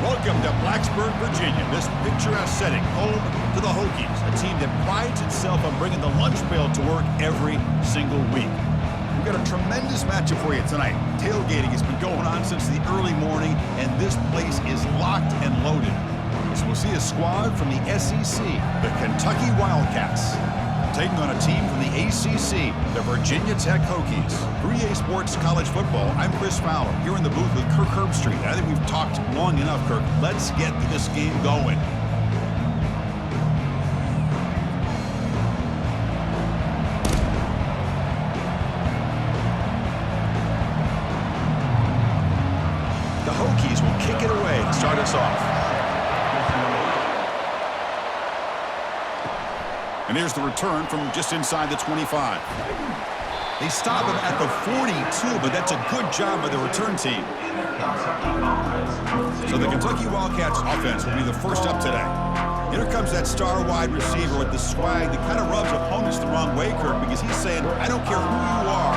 Welcome to Blacksburg, Virginia, this picturesque setting, home to the Hokies, a team that prides itself on bringing the lunch pail to work every single week. We've got a tremendous matchup for you tonight. Tailgating has been going on since the early morning, and this place is locked and loaded. So we'll see a squad from the SEC, the Kentucky Wildcats, taking on a team from the ACC, the Virginia Tech Hokies. For EA Sports College Football, I'm Chris Fowler, here in the booth with Kirk Herbstreit. I think we've talked long enough, Kirk. Let's get this game going. The Hokies will kick it away to start us off. And here's the return from just inside the 25. They stop him at the 42, but that's a good job by the return team. So the Kentucky Wildcats offense will be the first up today. Here comes that star wide receiver with the swag that kind of rubs opponents the wrong way, Kirk, because he's saying, I don't care who you are,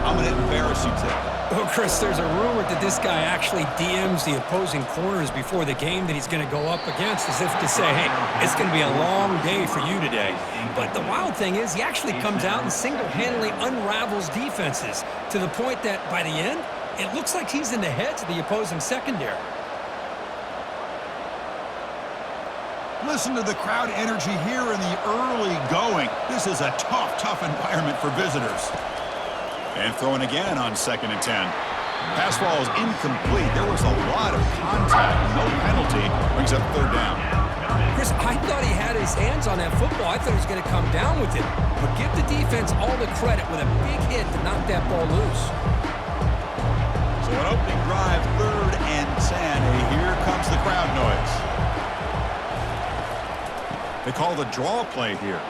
I'm going to embarrass you today. Well, Chris, there's a rumor that this guy actually DMs the opposing corners before the game that he's going to go up against, as if to say, hey, it's going to be a long day for you today. But the wild thing is he actually comes out and single-handedly unravels defenses to the point that by the end, it looks like he's in the heads of the opposing secondary. Listen to the crowd energy here in the early going. This is a tough environment for visitors. And throwing again on 2nd and 10. Pass ball is incomplete. There was a lot of contact. No penalty. Brings up 3rd down. Chris, I thought he had his hands on that football. I thought he was going to come down with it. But give the defense all the credit with a big hit to knock that ball loose. So an opening drive, 3rd and 10. And here comes the crowd noise. They call the draw play here.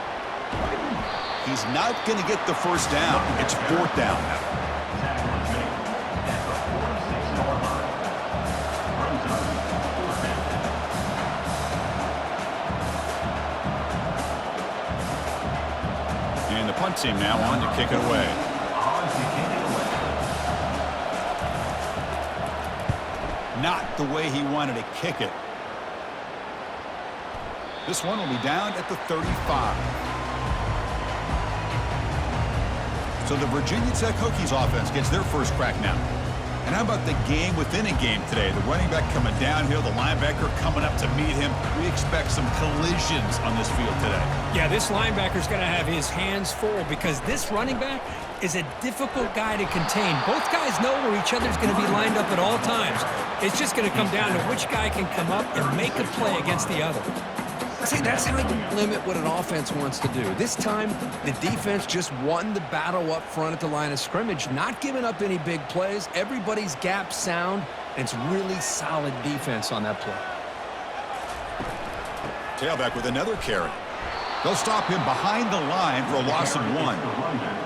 He's not going to get the first down. It's 4th down. And the punt team now on to kick it away. Not the way he wanted to kick it. This one will be down at the 35. So the Virginia Tech Hokies offense gets their first crack now. And how about the game within a game today? The running back coming downhill, the linebacker coming up to meet him. We expect some collisions on this field today. Yeah, this linebacker's going to have his hands full because this running back is a difficult guy to contain. Both guys know where each other's going to be lined up at all times. It's just going to come down to which guy can come up and make a play against the other. See, that's how you limit what an offense wants to do. This time, the defense just won the battle up front at the line of scrimmage, not giving up any big plays. Everybody's gap sound, and it's really solid defense on that play. Tailback with another carry. They'll stop him behind the line for a loss of 1.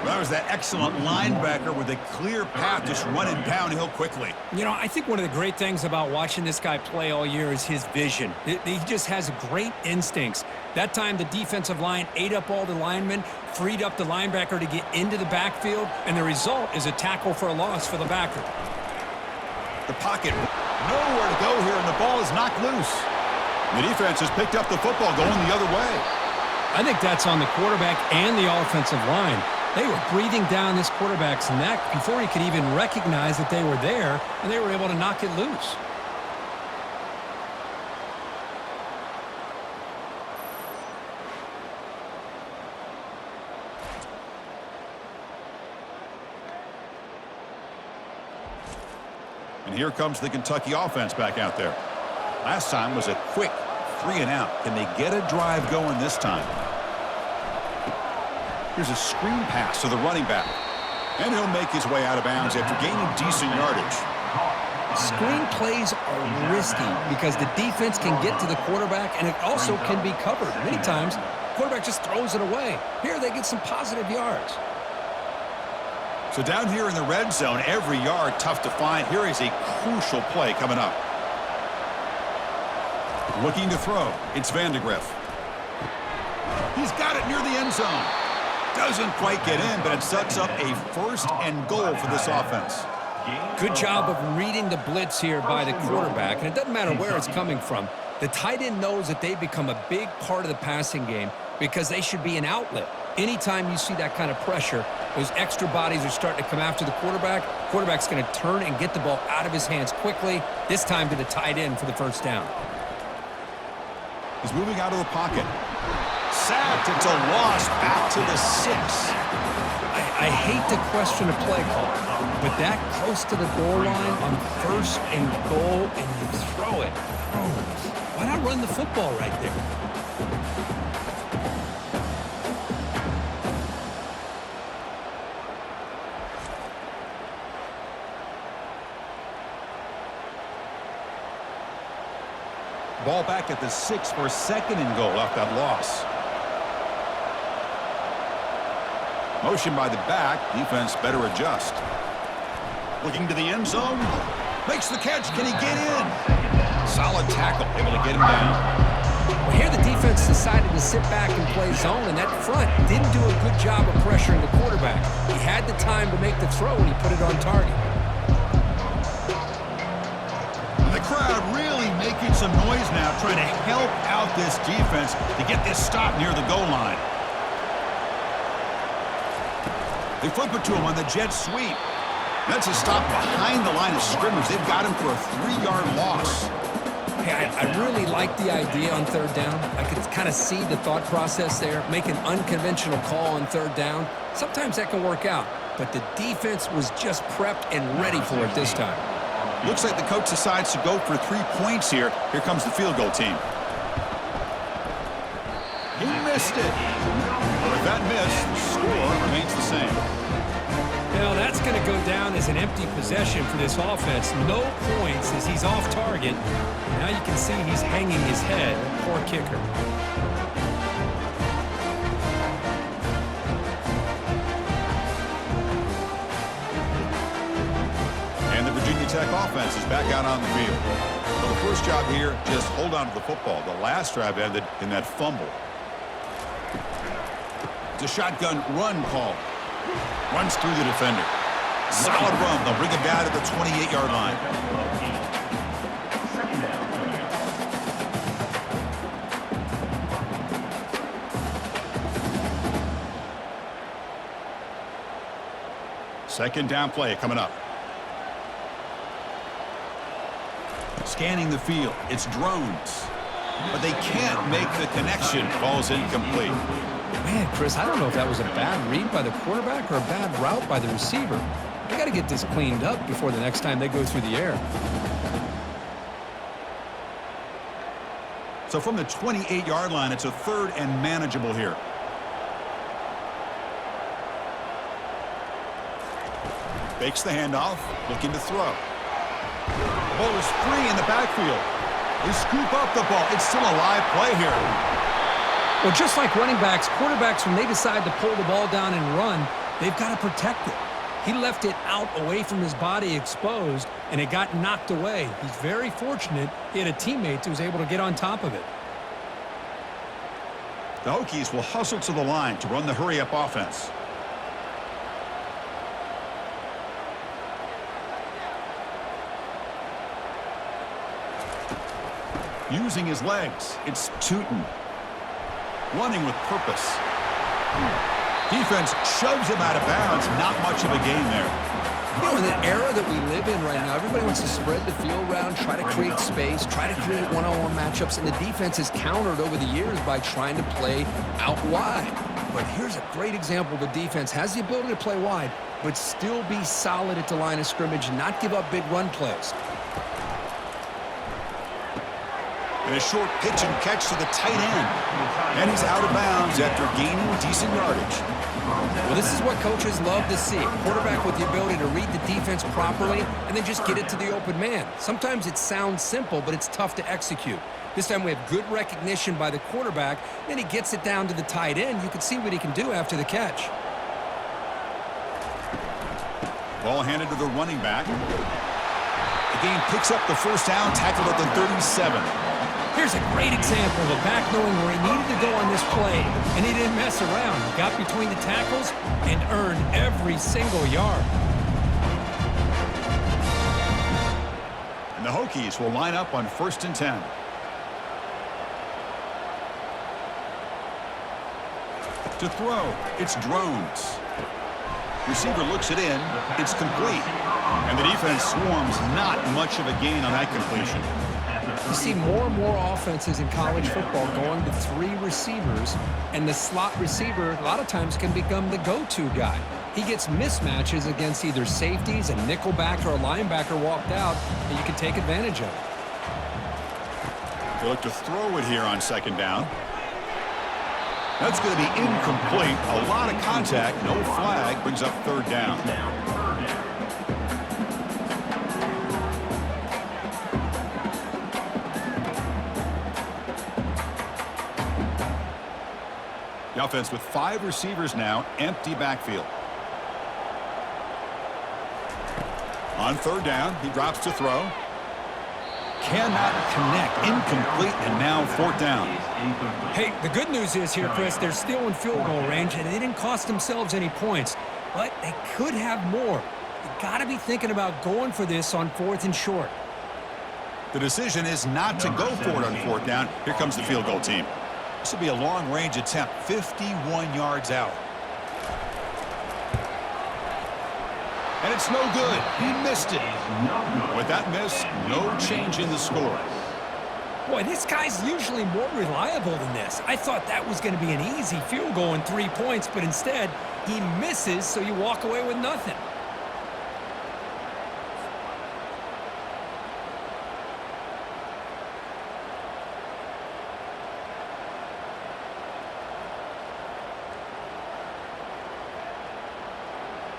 That was that excellent linebacker with a clear path just running downhill quickly. You know, I think one of the great things about watching this guy play all year is his vision. He just has great instincts. That time, the defensive line ate up all the linemen, freed up the linebacker to get into the backfield, and the result is a tackle for a loss for the backer. The pocket, nowhere to go here, and the ball is knocked loose. The defense has picked up the football going the other way. I think that's on the quarterback and the offensive line. They were breathing down this quarterback's neck before he could even recognize that they were there, and they were able to knock it loose. And here comes the Kentucky offense back out there. Last time was a quick 3-and-out. Can they get a drive going this time? Here's a screen pass to the running back. And he'll make his way out of bounds after gaining decent yardage. Screen plays are risky because the defense can get to the quarterback, and it also can be covered. Many times, the quarterback just throws it away. Here, they get some positive yards. So down here in the red zone, every yard tough to find. Here is a crucial play coming up. Looking to throw. It's Vandegrift. He's got it near the end zone. Doesn't quite get in, but it sets up a 1st and goal for this offense. Good job of reading the blitz here by the quarterback, and it doesn't matter where it's coming from. The tight end knows that they become a big part of the passing game because they should be an outlet. Anytime you see that kind of pressure, those extra bodies are starting to come after the quarterback. Quarterback's going to turn and get the ball out of his hands quickly, this time to the tight end for the first down. He's moving out of the pocket. Sacked. It's a loss. Back to the 6. I hate to question a play call, but that close to the goal line on 1st and goal, and you throw it. Oh, why not run the football right there? Ball back at the 6 for 2nd and goal off that loss. Motion by the back. Defense better adjust. Looking to the end zone. Makes the catch. Can he get in? Solid tackle. Able to get him down. Well, here the defense decided to sit back and play zone, and that front didn't do a good job of pressuring the quarterback. He had the time to make the throw, and he put it on target. The crowd really making some noise now, trying to help out this defense to get this stop near the goal line. They flip it to him on the jet sweep. That's a stop behind the line of scrimmage. They've got him for a 3-yard loss. Hey, I really like the idea on 3rd down. I could kind of see the thought process there. Make an unconventional call on 3rd down. Sometimes that can work out, but the defense was just prepped and ready for it this time. Looks like the coach decides to go for 3 points here. Here comes the field goal team. He missed it. With that miss, the score remains the same. Now that's going to go down as an empty possession for this offense. No points as he's off target. Now you can see he's hanging his head. Poor kicker. And the Virginia Tech offense is back out on the field. So the first job here, just hold on to the football. The last drive ended in that fumble. It's a shotgun run call. Runs through the defender. Solid run. They'll bring it down to the 28-yard line. Second down play coming up. Scanning the field. It's drones. But they can't make the connection. Ball's incomplete. Man, Chris, I don't know if that was a bad read by the quarterback or a bad route by the receiver. They got to get this cleaned up before the next time they go through the air. So from the 28-yard line, it's a 3rd and manageable here. Fakes the handoff, looking to throw. The ball is free in the backfield. They scoop up the ball. It's still a live play here. Well, just like running backs, quarterbacks, when they decide to pull the ball down and run, they've got to protect it. He left it out away from his body exposed, and it got knocked away. He's very fortunate he had a teammate who was able to get on top of it. The Hokies will hustle to the line to run the hurry-up offense. Using his legs, it's Tootin. Running with purpose. Defense shoves him out of bounds. Not much of a gain there. You know, in the era that we live in right now, everybody wants to spread the field around, try to create space, try to create one-on-one matchups, and the defense has countered over the years by trying to play out wide. But here's a great example. The defense has the ability to play wide, but still be solid at the line of scrimmage and not give up big run plays. And a short pitch and catch to the tight end. And he's out of bounds after gaining decent yardage. Well, this is what coaches love to see. A quarterback with the ability to read the defense properly and then just get it to the open man. Sometimes it sounds simple, but it's tough to execute. This time we have good recognition by the quarterback. Then he gets it down to the tight end. You can see what he can do after the catch. Ball handed to the running back. The game picks up the first down, tackled at the 37. Here's a great example of a back knowing where he needed to go on this play, and he didn't mess around. He got between the tackles and earned every single yard. And the Hokies will line up on 1st and 10. To throw, it's Drones. Receiver looks it in. It's complete. And the defense swarms. Not much of a gain on that completion. You see more and more offenses in college football going to 3 receivers, and the slot receiver a lot of times can become the go-to guy. He gets mismatches against either safeties, a nickelback, or a linebacker walked out, and you can take advantage of it. They look to throw it here on 2nd down. That's going to be incomplete. A lot of contact. No flag. Brings up 3rd down. The offense with 5 receivers now. Empty backfield. On 3rd down, he drops to throw. Cannot connect. Incomplete, and now 4th down. Hey, the good news is here, Chris, they're still in field goal range, and they didn't cost themselves any points, but they could have more. You got to be thinking about going for this on 4th and short. The decision is not to go for it on 4th down. Here comes the field goal team. This will be a long-range attempt, 51 yards out. And it's no good. He missed it. With that miss, no change in the score. Boy, this guy's usually more reliable than this. I thought that was going to be an easy field goal and 3 points, but instead, he misses, so you walk away with nothing.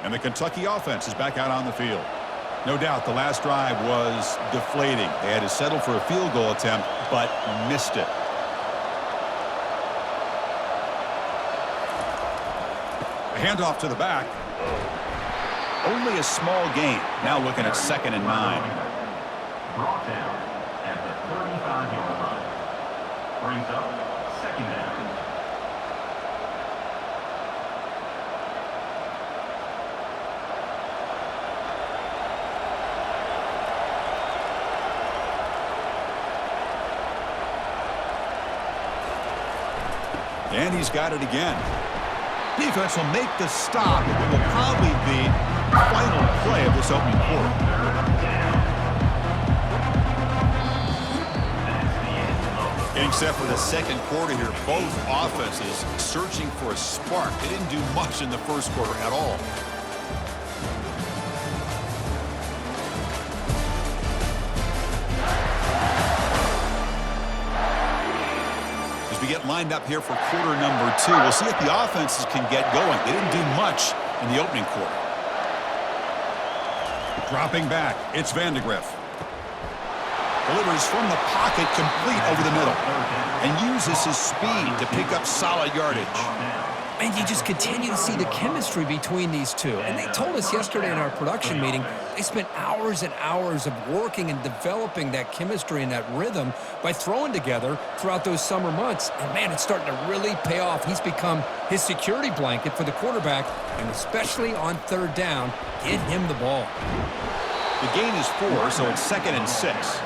And the Kentucky offense is back out on the field. No doubt the last drive was deflating. They had to settle for a field goal attempt, but missed it. A handoff to the back. Only a small gain. Now looking at 2nd and 9. Brought down at the 35-yard line. Brings up 2nd down. And he's got it again. Defense will make the stop. It will probably be the final play of this opening quarter. Getting set for the 2nd quarter here. Both offenses searching for a spark. They didn't do much in the 1st quarter at all. As we get lined up here for quarter number 2, we'll see if the offenses can get going. They didn't do much in the opening quarter. Dropping back, it's Vandegrift. Delivers from the pocket, complete over the middle, and uses his speed to pick up solid yardage. And you just continue to see the chemistry between these two. And they told us yesterday in our production meeting, they spent hours and hours of working and developing that chemistry and that rhythm by throwing together throughout those summer months. And, man, it's starting to really pay off. He's become his security blanket for the quarterback, and especially on 3rd down, get him the ball. The gain is 4, so it's 2nd and 6.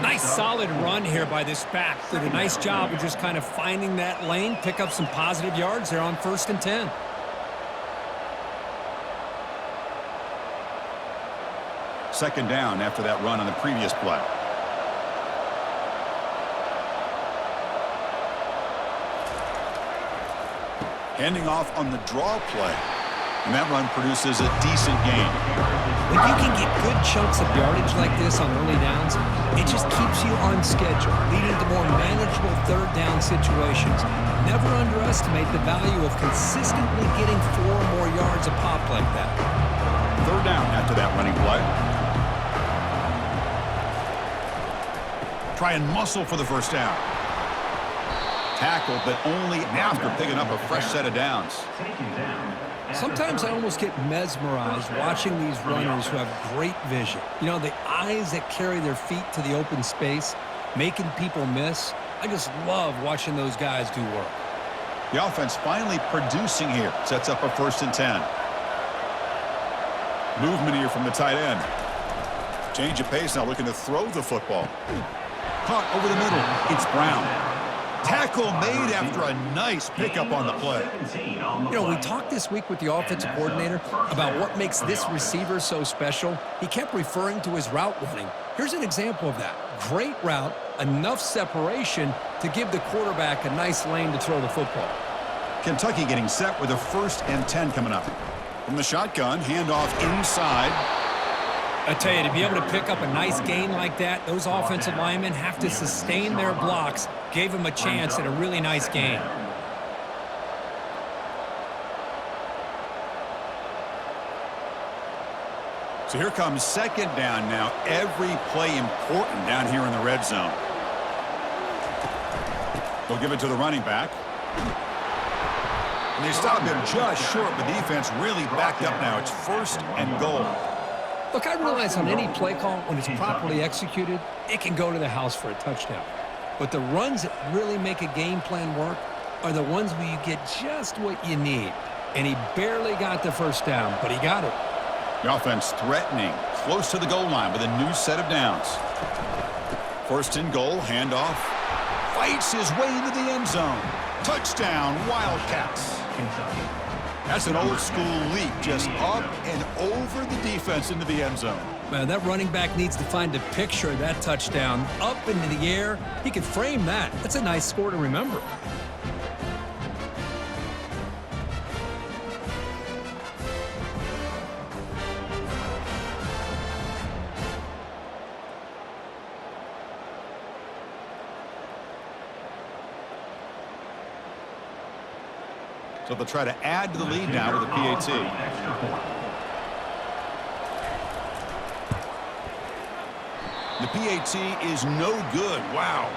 Nice solid run here by this back. Did a nice job of just kind of finding that lane, pick up some positive yards there on 1st and 10. Second down after that run on the previous play. Handing off on the draw play. And that run produces a decent gain. When you can get good chunks of yardage like this on early downs, it just keeps you on schedule, leading to more manageable 3rd down situations. Never underestimate the value of consistently getting 4 or more yards a pop like that. 3rd down after that running play. Try and muscle for the 1st down. Tackle, but only after picking up a fresh set of downs. Sometimes I almost get mesmerized watching these runners who have great vision. You know, the eyes that carry their feet to the open space, making people miss. I just love watching those guys do work. The offense finally producing here. Sets up a 1st and 10. Movement here from the tight end. Change of pace now, looking to throw the football. Caught over the middle. It's Brown. Tackle made after a nice pickup on the play. You know, we talked this week with the offensive coordinator about what makes this receiver so special. He kept referring to his route running. Here's an example of that. Great route, enough separation to give the quarterback a nice lane to throw the football. Kentucky getting set with a 1st and 10 coming up. From the shotgun, handoff inside. I tell you, to be able to pick up a nice gain like that, those offensive linemen have to sustain their blocks. Gave him a chance at a really nice gain. So here comes 2nd down now. Every play important down here in the red zone. They'll give it to the running back. And they stop him just short, but the defense really backed up now. It's 1st and goal. Look, I realize on any play call, when it's properly executed, it can go to the house for a touchdown. But the runs that really make a game plan work are the ones where you get just what you need. And he barely got the 1st down, but he got it. The offense threatening, close to the goal line with a new set of downs. 1st and goal, handoff. Fights his way into the end zone. Touchdown, Wildcats. That's an old-school leap, just up and over the defense into the end zone. Man, that running back needs to find a picture of that touchdown. Up into the air, he can frame that. That's a nice score to remember. So they'll try to add to the lead now with a PAT. The PAT is no good. Wow.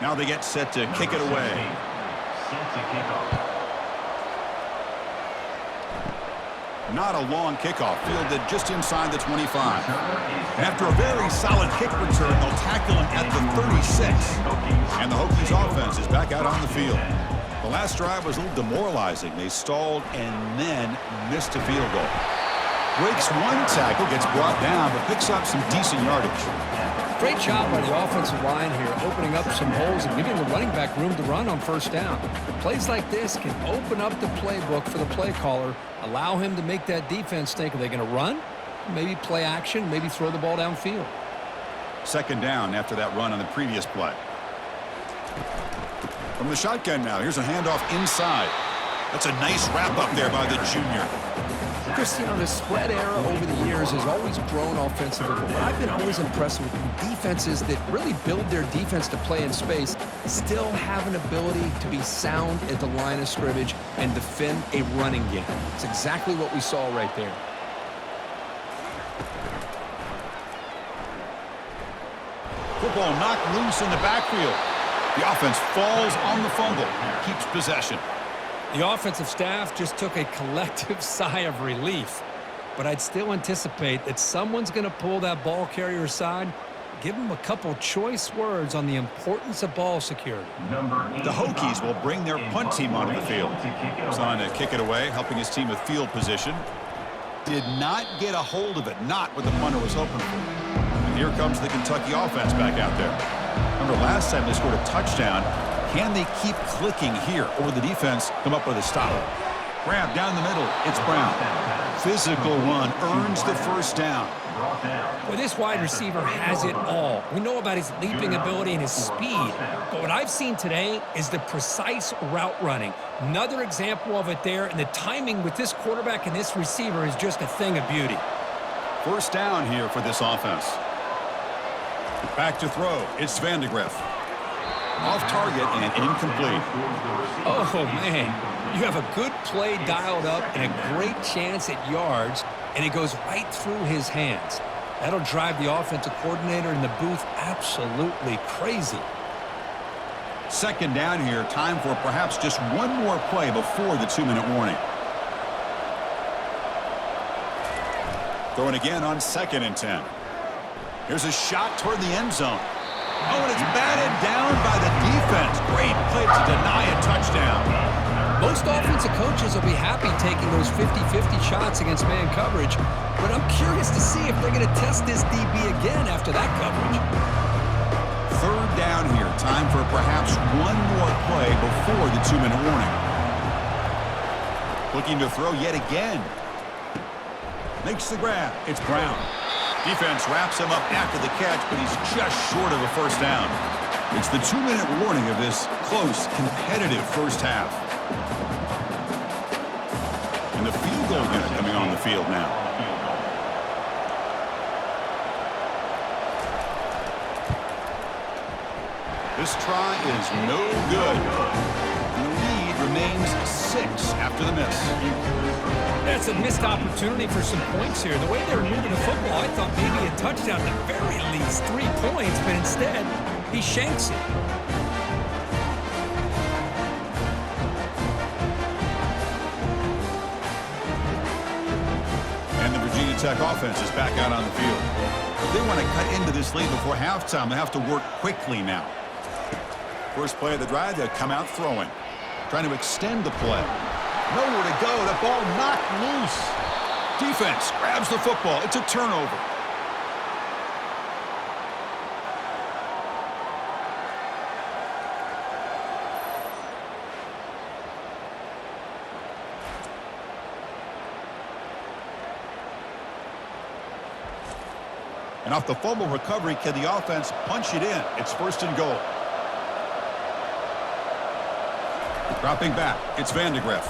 Now they get set to kick it away. Not a long kickoff, fielded just inside the 25. And after a very solid kick return, they'll tackle him at the 36. And the Hokies offense is back out on the field. The last drive was a little demoralizing. They stalled and then missed a field goal. Breaks one tackle, gets brought down, but picks up some decent yardage. Great job by the offensive line here, opening up some holes and giving the running back room to run on 1st down. Plays like this can open up the playbook for the play caller, allow him to make that defense think, are they going to run? Maybe play action, maybe throw the ball downfield. 2nd down after that run on the previous play. From the shotgun now, here's a handoff inside. That's a nice wrap up there by the junior. Cristiano, the spread era over the years has always grown offensively, but what I've been always impressed with defenses that really build their defense to play in space still have an ability to be sound at the line of scrimmage and defend a running game. It's exactly what we saw right there. Football knocked loose in the backfield. The offense falls on the fumble, keeps possession. The offensive staff just took a collective sigh of relief, but I'd still anticipate that someone's going to pull that ball carrier aside, give him a couple choice words on the importance of ball security. The Hokies will bring their punt team onto the field. He's on to kick it away, helping his team with field position. Did not get a hold of it, not what the punter was hoping for. And here comes the Kentucky offense back out there. Remember last time they scored a touchdown. Can they keep clicking here, or will the defense come up with a stop? Grab down the middle. It's Brown. Physical run earns the 1st down. Well, this wide receiver has it all. We know about his leaping ability and his speed, but what I've seen today is the precise route running. Another example of it there, and the timing with this quarterback and this receiver is just a thing of beauty. 1st down here for this offense. Back to throw. It's Vandegrift. Off target and incomplete. Oh, man. You have a good play dialed up and a great chance at yards, and it goes right through his hands. That'll drive the offensive coordinator in the booth absolutely crazy. 2nd down here. Time for perhaps just one more play before the 2-minute warning. Throwing again on 2nd and 10. Here's a shot toward the end zone. Oh, and it's batted down by the defense. Great play to deny a touchdown. Most offensive coaches will be happy taking those 50-50 shots against man coverage, but I'm curious to see if they're going to test this DB again after that coverage. Third down here. Time for perhaps one more play before the 2-minute warning. Looking to throw yet again. Makes the grab. It's Brown. Defense wraps him up after the catch, but he's just short of a first down. It's the 2-minute warning of this close, competitive first half. And the field goal unit coming on the field now. This try is no good. And the lead remains 6 after the miss. That's a missed opportunity for some points here. The way they were moving the football, I thought maybe a touchdown, at the very least 3 points, but instead, he shanks it. And the Virginia Tech offense is back out on the field. If they want to cut into this lead before halftime, they have to work quickly now. First play of the drive, they'll come out throwing. Trying to extend the play. Nowhere to go. The ball knocked loose. Defense grabs the football. It's a turnover. And off the fumble recovery, can the offense punch it in? It's 1st and goal. Dropping back, it's Vandegrift.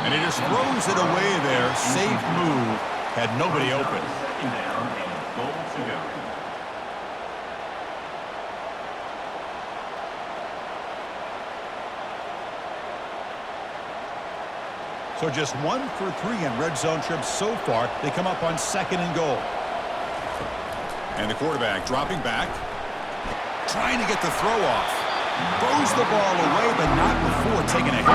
And he just throws it away there. Safe move. Had nobody open. Second down and goal to go. So just 1 for 3 in red zone trips so far. They come up on 2nd and goal. And the quarterback dropping back. Trying to get the throw off. Throws the ball away, but not before taking a hit.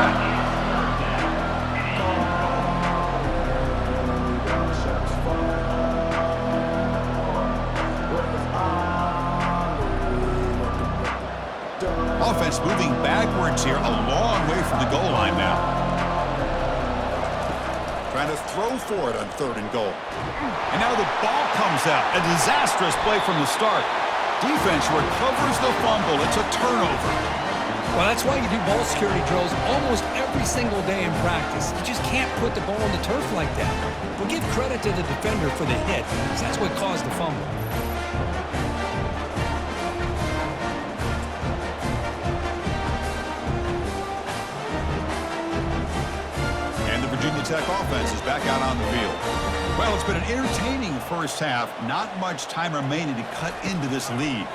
Offense moving backwards here, a long way from the goal line now. Trying to throw for it on 3rd and goal. And now the ball comes out. A disastrous play from the start. Defense recovers the fumble. It's a turnover. Well, that's why you do ball security drills almost every single day in practice. You just can't put the ball on the turf like that. But give credit to the defender for the hit, because that's what caused the fumble. And the Virginia Tech offense is back out on the field. Well, it's been an entertaining first half. Not much time remaining to cut into this lead.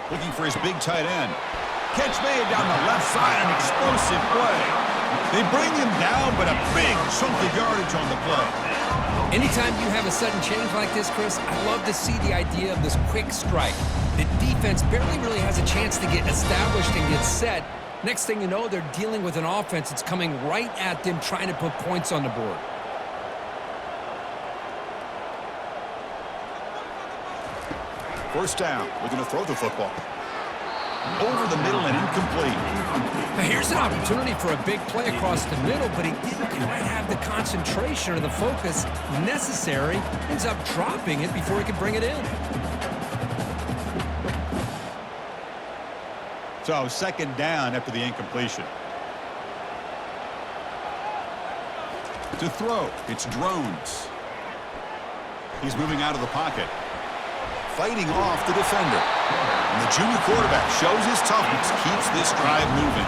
Looking for his big tight end. Catch made down the left side, an explosive play. They bring him down, but a big chunk of yardage on the play. Anytime you have a sudden change like this, Chris, I love to see the idea of this quick strike. The defense barely really has a chance to get established and get set. Next thing you know, they're dealing with an offense that's coming right at them, trying to put points on the board. First down, looking to throw the football. Over the middle and incomplete. Now here's an opportunity for a big play across the middle, but he didn't quite have the concentration or the focus necessary. Ends up dropping it before he could bring it in. So 2nd down after the incompletion. To throw, it's Drones. He's moving out of the pocket. Fighting off the defender. And the junior quarterback shows his toughness, keeps this drive moving.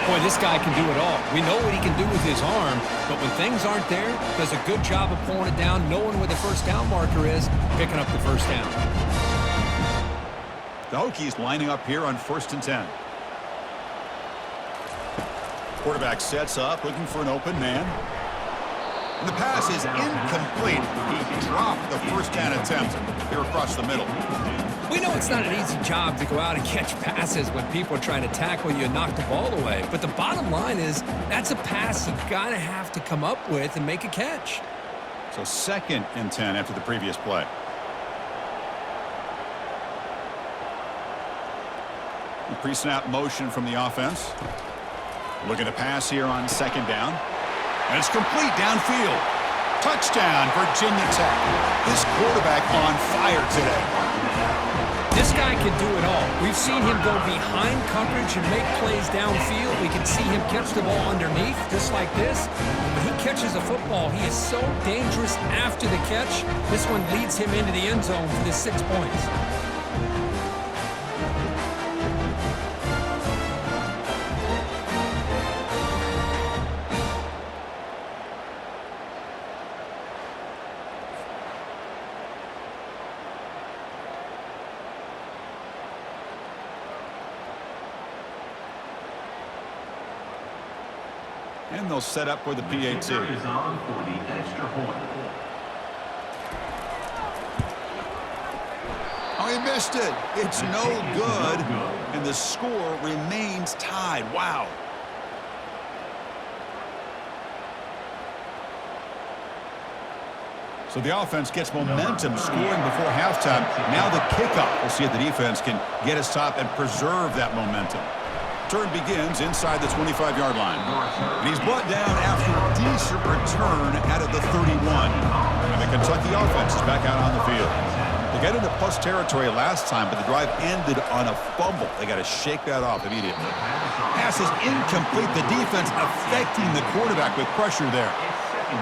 Boy, this guy can do it all. We know what he can do with his arm, but when things aren't there, does a good job of pulling it down, knowing where the first down marker is, picking up the first down. The Hokies lining up here on 1st and 10. Quarterback sets up, looking for an open man. And the pass is incomplete. He dropped the first down attempt here across the middle. We know it's not an easy job to go out and catch passes when people are trying to tackle you and knock the ball away. But the bottom line is that's a pass you gotta have to come up with and make a catch. So 2nd and 10 after the previous play. Pre-snap motion from the offense. Looking to pass here on second down. And it's complete downfield. Touchdown, Virginia Tech. This quarterback on fire today. This guy can do it all. We've seen him go behind coverage and make plays downfield. We can see him catch the ball underneath, just like this. When he catches a football, he is so dangerous after the catch. This one leads him into the end zone for the 6 points. And they'll set up for the PAT. Is on for the extra point. Oh, he missed it. It's no good. And the score remains tied. Wow. So the offense gets momentum scoring before halftime. Now the kickoff. We'll see if the defense can get a stop and preserve that momentum. Turn begins inside the 25-yard line. And he's brought down after a decent return out of the 31. And the Kentucky offense is back out on the field. They got into plus territory last time, but the drive ended on a fumble. They got to shake that off immediately. Pass is incomplete. The defense affecting the quarterback with pressure there.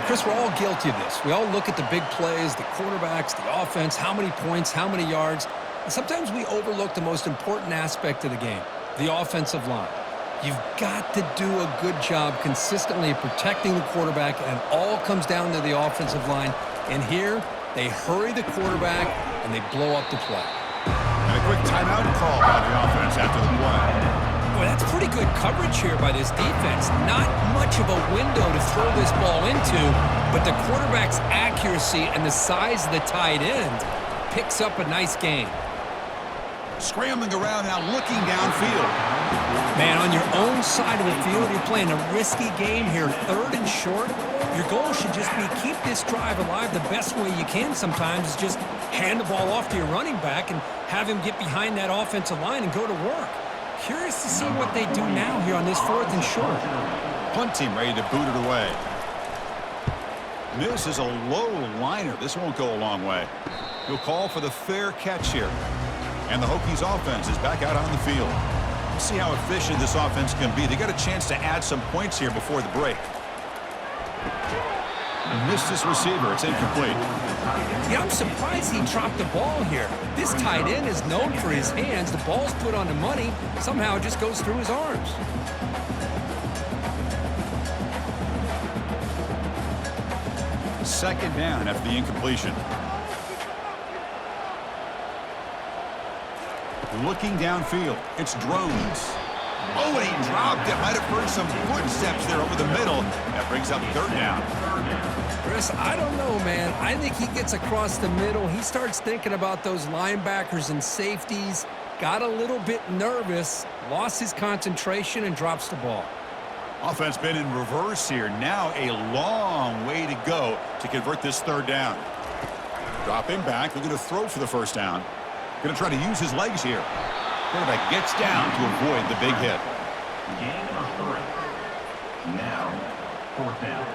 Chris, we're all guilty of this. We all look at the big plays, the quarterbacks, the offense, how many points, how many yards. And sometimes we overlook the most important aspect of the game. The offensive line. You've got to do a good job consistently protecting the quarterback, and it all comes down to the offensive line. And here, they hurry the quarterback, and they blow up the play. And a quick timeout call by the offense after the play. Boy, that's pretty good coverage here by this defense. Not much of a window to throw this ball into, but the quarterback's accuracy and the size of the tight end picks up a nice gain. Scrambling around now, looking downfield. Man, on your own side of the field, you're playing a risky game here, 3rd and short. Your goal should just be keep this drive alive the best way you can sometimes is just hand the ball off to your running back and have him get behind that offensive line and go to work. Curious to see what they do now here on this 4th and short. Punt team ready to boot it away. This is a low liner. This won't go a long way. He'll call for the fair catch here. And the Hokies offense is back out on the field. Let's see how efficient this offense can be. They got a chance to add some points here before the break. Missed this receiver. It's incomplete. Yeah, I'm surprised he dropped the ball here. This tight end is known for his hands. The ball's put on the money. Somehow it just goes through his arms. Second down after the incompletion. Looking downfield, it's Drones. Oh, and he dropped it. Might have heard some footsteps there over the middle. That brings up 3rd down. Chris, I don't know, man. I think he gets across the middle. He starts thinking about those linebackers and safeties. Got a little bit nervous, lost his concentration, and drops the ball. Offense been in reverse here. Now a long way to go to convert this 3rd down. Dropping back, looking to throw for the 1st down. Going to try to use his legs here. Quarterback gets down to avoid the big hit. Gain of 3. Now, 4th down.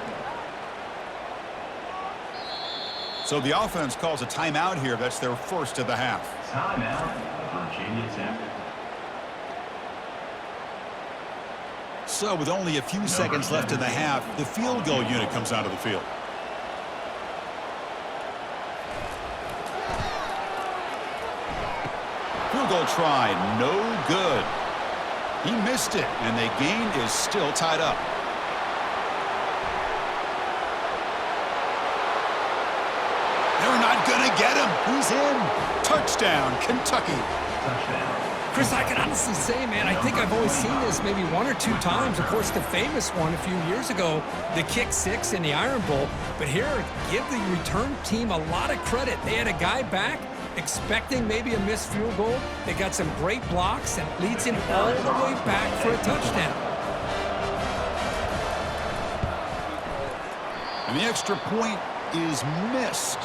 So the offense calls a timeout here. That's their first of the half. Timeout, Virginia Tech. So with only a few seconds left in the half, the field goal unit comes out of the field. Field goal try, no good. He missed it, and the game is still tied up. They're not going to get him. He's in. Touchdown, Kentucky. Touchdown. Chris, I can honestly say, man, I think I've always seen this maybe 1 or 2 times. Of course, the famous one a few years ago, the kick 6 in the Iron Bowl. But here, give the return team a lot of credit. They had a guy back expecting maybe a missed field goal. They got some great blocks, and it leads him all the way back for a touchdown. And the extra point is missed.